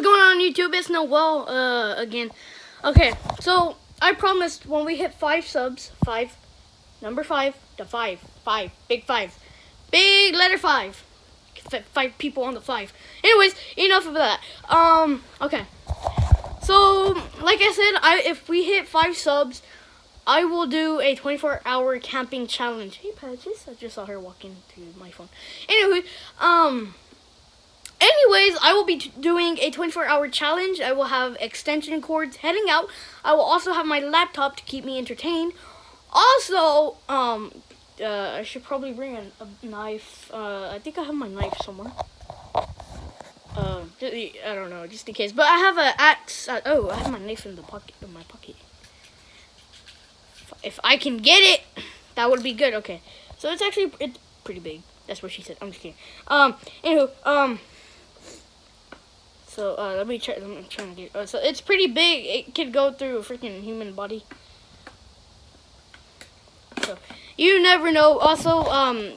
going on YouTube? It's Noel again. Okay, so I promised when we hit 5 subs, number 5, big letter 5, 5 people on the 5. Anyways, enough of that. Okay. So like I said, if we hit 5 subs, I will do a 24-hour camping challenge. Hey Patches, I just saw her walking to my phone. Anyways, I will be doing a 24-hour challenge. I will have extension cords heading out. I will also have my laptop to keep me entertained. Also, I should probably bring a knife. I think I have my knife somewhere. I don't know, just in case. But I have an axe. I have my knife in my pocket. If I can get it, that would be good. Okay, so it's pretty big. That's what she said. I'm just kidding. So let me try. I'm trying to get. So it's pretty big. It could go through a freaking human body. So you never know. Also,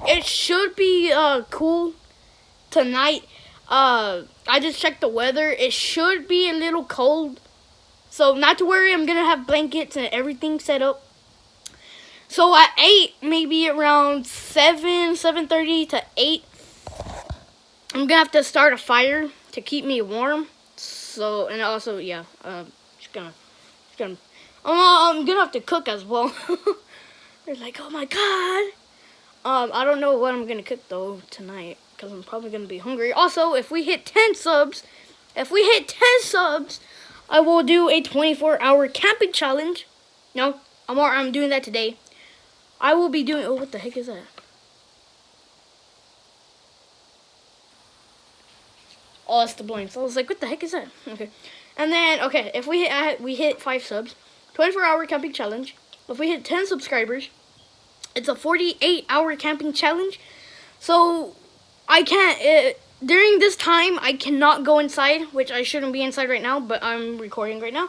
it should be cool tonight. I just checked the weather. It should be a little cold. So not to worry. I'm gonna have blankets and everything set up. So at 8, maybe around 7:30 to 8, I'm gonna have to start a fire to keep me warm. So, and also, yeah, I'm gonna have to cook as well. They're like, oh my god. I don't know what I'm gonna cook though tonight, because I'm probably gonna be hungry. Also, if we hit 10 subs, I will do a 24-hour camping challenge. No, I'm doing that today. I will be doing. Oh, what the heck is that? Oh, it's the blinds. I was like, what the heck is that? Okay. And then, okay, if we hit 5 subs, 24-hour camping challenge. If we hit 10 subscribers, it's a 48-hour camping challenge. So, I can't, during this time, I cannot go inside, which I shouldn't be inside right now, but I'm recording right now.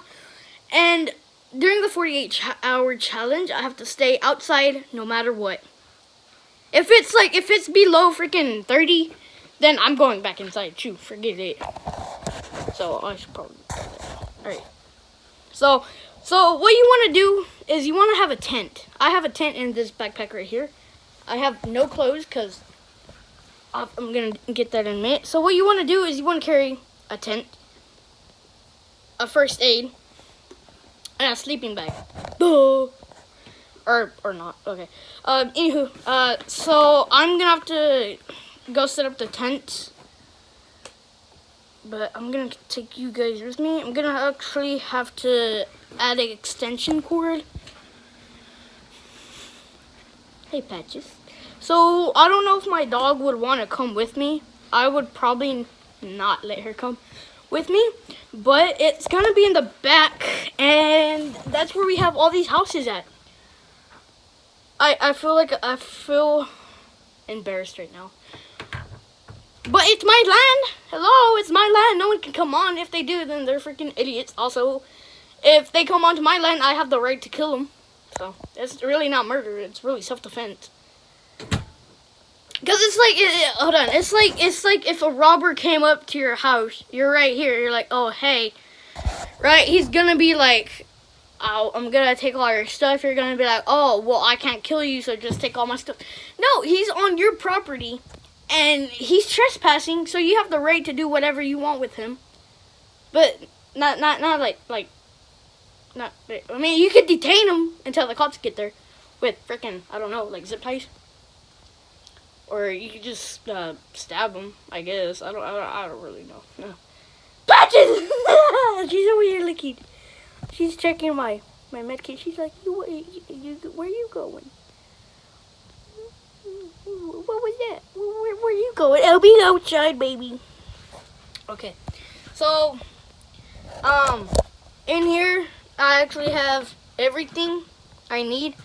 And during the 48-hour challenge, I have to stay outside no matter what. If it's below freaking 30, then I'm going back inside. Shoot, forget it. So I should probably do that. Alright. So what you want to do is you want to have a tent. I have a tent in this backpack right here. I have no clothes because I'm going to get that in a minute. So what you want to do is you want to carry a tent, a first aid, and a sleeping bag. Duh. Or not. Okay. Anywho, so I'm going to have to go set up the tent, but I'm gonna take you guys with me. I'm gonna actually have to add an extension cord. Hey Patches. So I don't know if my dog would want to come with me. I would probably not let her come with me, but it's gonna be in the back, and that's where we have all these houses at. I feel embarrassed right now. But it's my land. Hello, it's my land. No one can come on. If they do, then they're freaking idiots. Also, if they come onto my land, I have the right to kill them. So, it's really not murder. It's really self-defense. Because it's like, hold on. It's like if a robber came up to your house. You're right here. You're like, oh, hey. Right? He's going to be like, oh, I'm going to take all your stuff. You're going to be like, oh, well, I can't kill you, so just take all my stuff. No, he's on your property. And he's trespassing, so you have the right to do whatever you want with him. But not like I mean, you could detain him until the cops get there with frickin', I don't know, like zip ties. Or you could just stab him, I guess. I don't really know. No. Patches! She's over here looking. She's checking my med kit. She's like, where are you going? What was that? Where you going? I'll be outside, baby. Okay. So, in here, I actually have everything I need.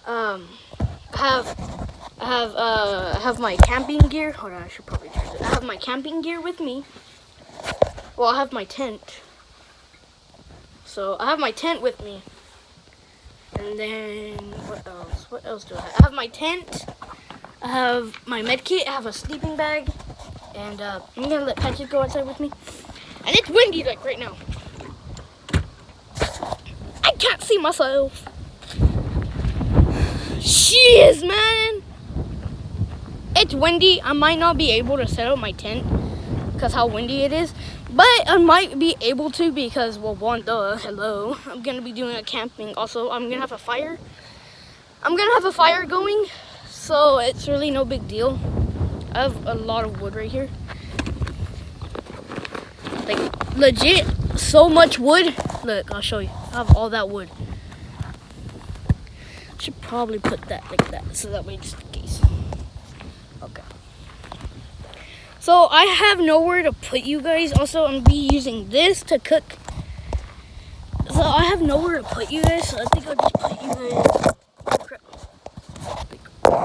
I have my camping gear. Hold on, I should probably charge it. I have my camping gear with me. Well, I have my tent. So, I have my tent with me. And then, what else? What else do I have? I have my tent. I have my med kit. I have a sleeping bag. And I'm going to let Patrick go outside with me. And it's windy like right now. I can't see myself. Jeez, man. It's windy. I might not be able to set up my tent because how windy it is. But I might be able to because, well, hello. I'm going to be doing a camping. Also, I'm going to have a fire. I'm going to have a fire going. So it's really no big deal. I have a lot of wood right here. Like, legit, so much wood. Look, I'll show you. I have all that wood. Should probably put that like that, so that way just in case. Okay. So I have nowhere to put you guys. Also, I'm gonna be using this to cook. So I have nowhere to put you guys. So I think I'll just put you guys. Oh, crap. Like here.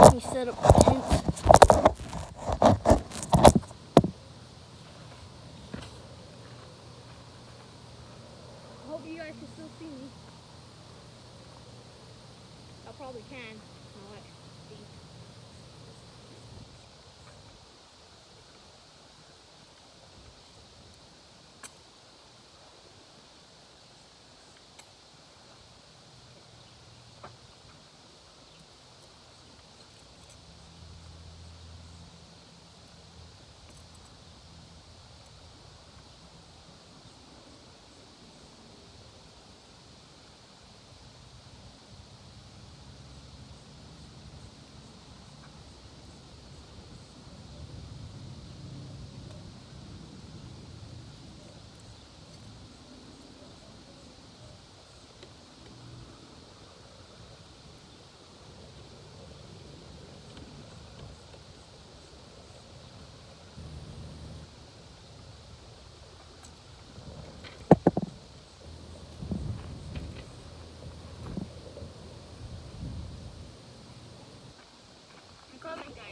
Let me set up the tent. I hope you guys can still see me. I probably can. All right.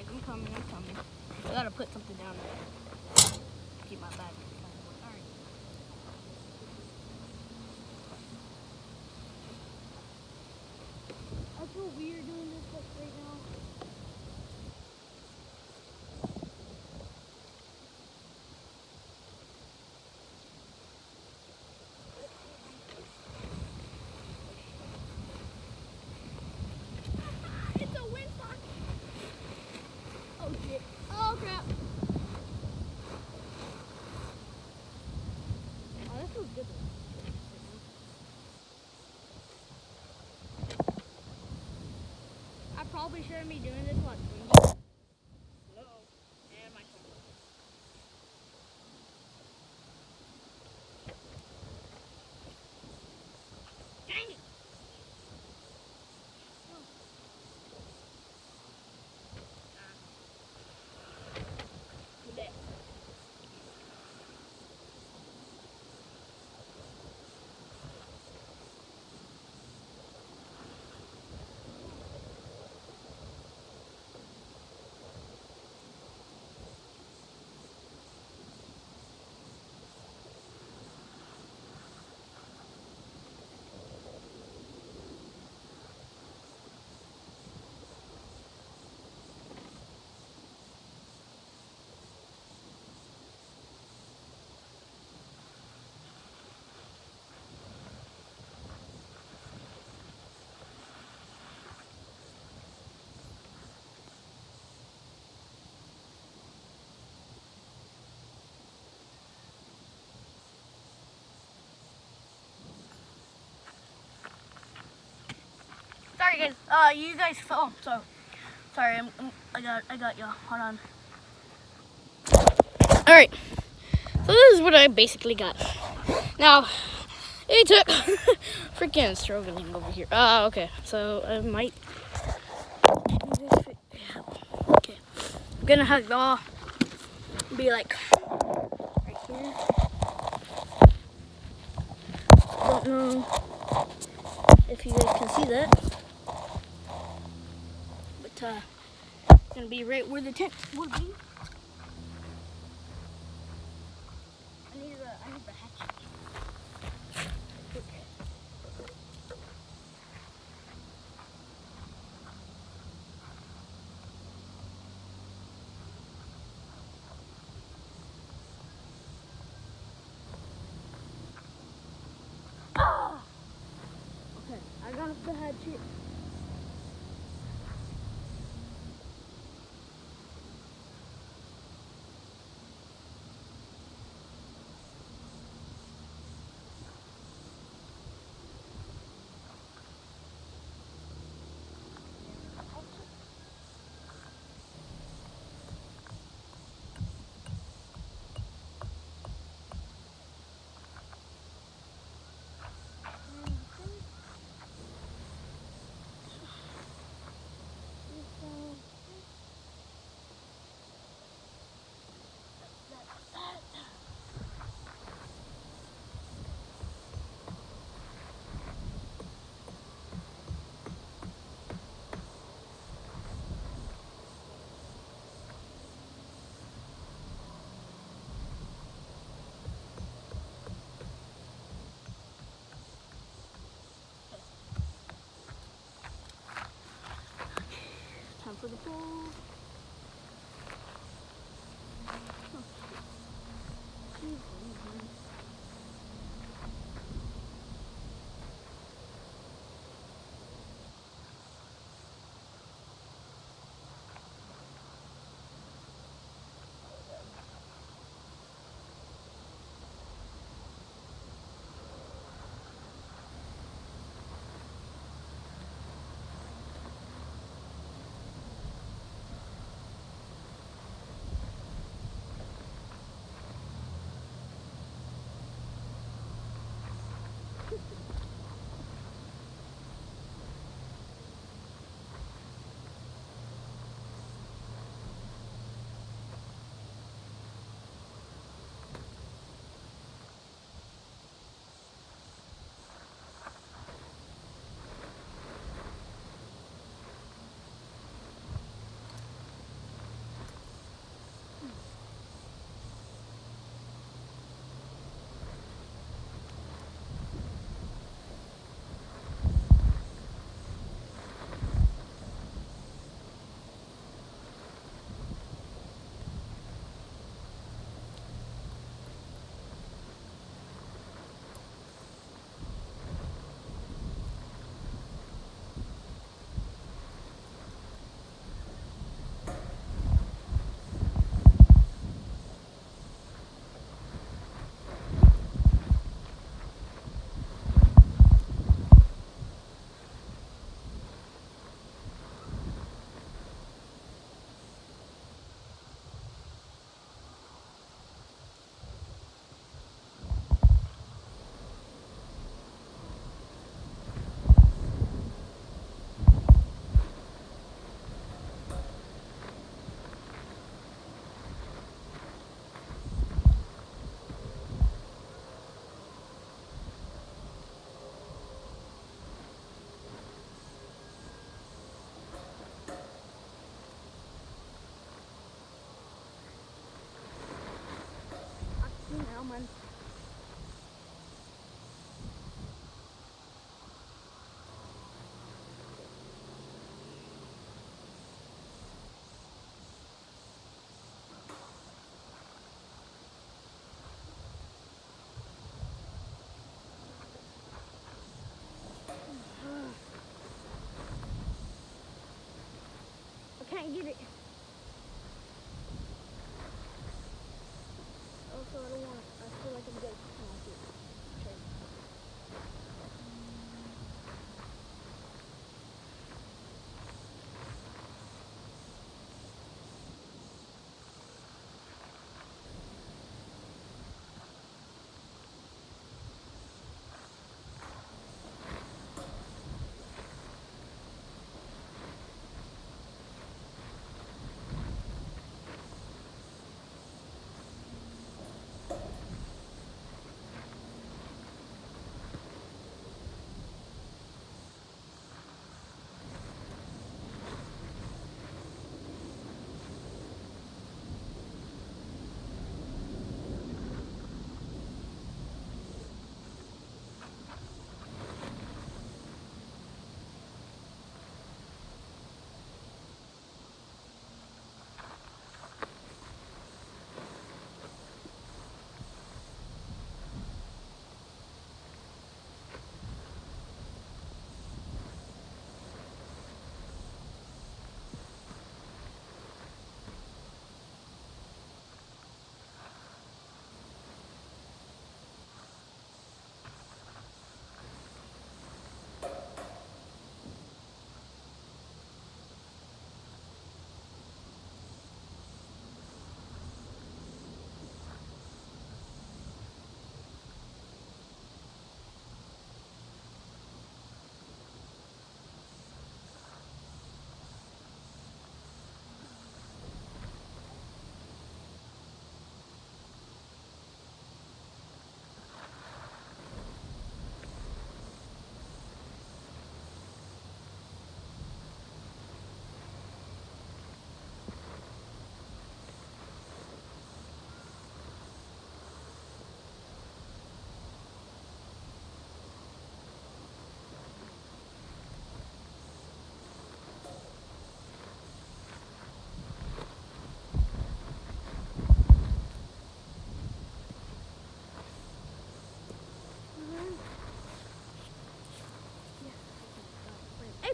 I'm coming. I gotta put something down there. Keep my bag. Alright. I feel weird doing this like right now. It's a windsock. Oh shit. Oh crap. Oh, that feels good. I probably shouldn't be doing this while it's windy. No. And my phone. Dang it. Sorry guys. You guys fell. So sorry. I got y'all. Hold on. All right. So this is what I basically got. Now it took freaking struggling over here. Okay. So I might. Okay. I'm gonna have y'all be like right here. Don't know if you guys can see that. But gonna be right where the tent would be. I need the hatchet. Okay. down if the hatchet. Time for the pool. Now, man. I can't get it. Also, I don't want it. I feel like I'm getting it.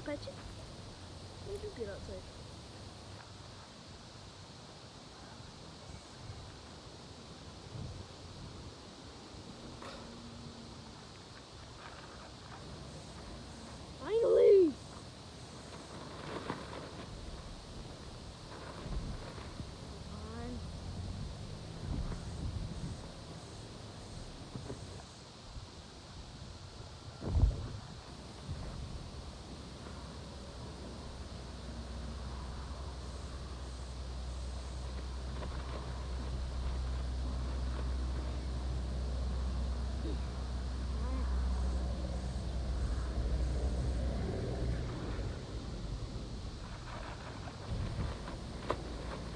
pet you. You do good outside. Finally!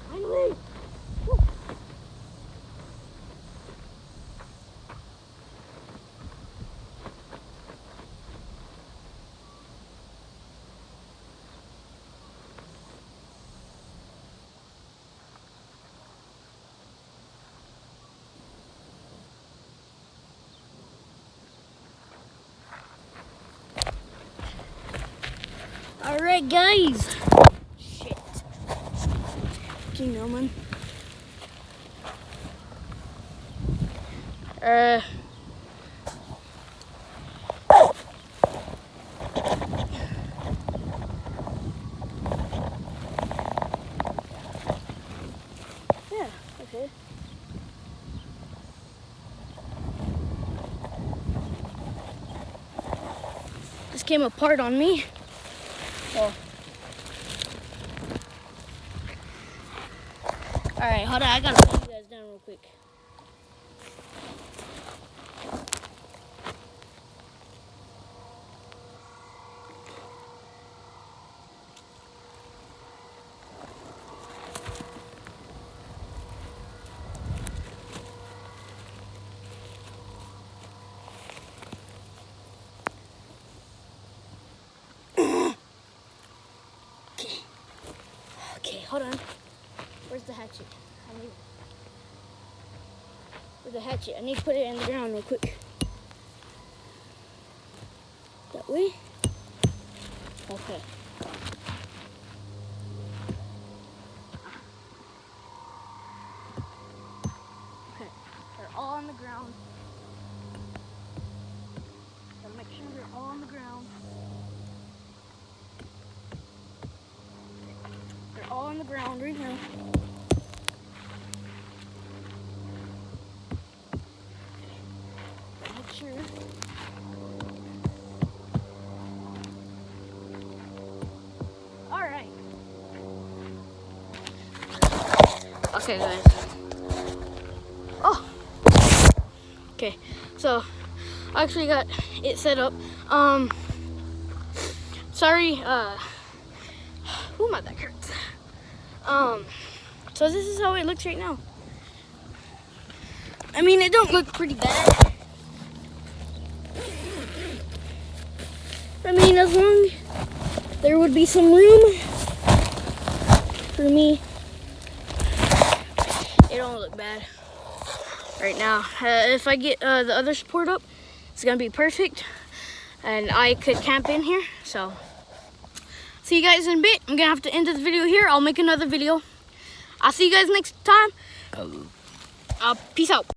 Finally! Woo. Alright guys. Shit. Do you know, man? Yeah, okay. This came apart on me. Oh. Alright, hold on, I gotta put you guys down real quick. Okay, hold on. Where's the hatchet? Where's the hatchet? I need to put it in the ground real quick. That way? Okay. Okay, they're all on the ground. Gotta make sure they're all on the ground. They're all on the ground right now. Make sure. Alright. Okay, guys. Oh. Okay, so I actually got it set up. Sorry, ooh, my back hurts. So this is how it looks right now. I mean, it don't look pretty bad. I mean, as long there would be some room for me, it don't look bad right now. If I get the other support up, it's gonna be perfect, and I could camp in here. So, see you guys in a bit. I'm gonna have to end this video here. I'll make another video. I'll see you guys next time. Peace out.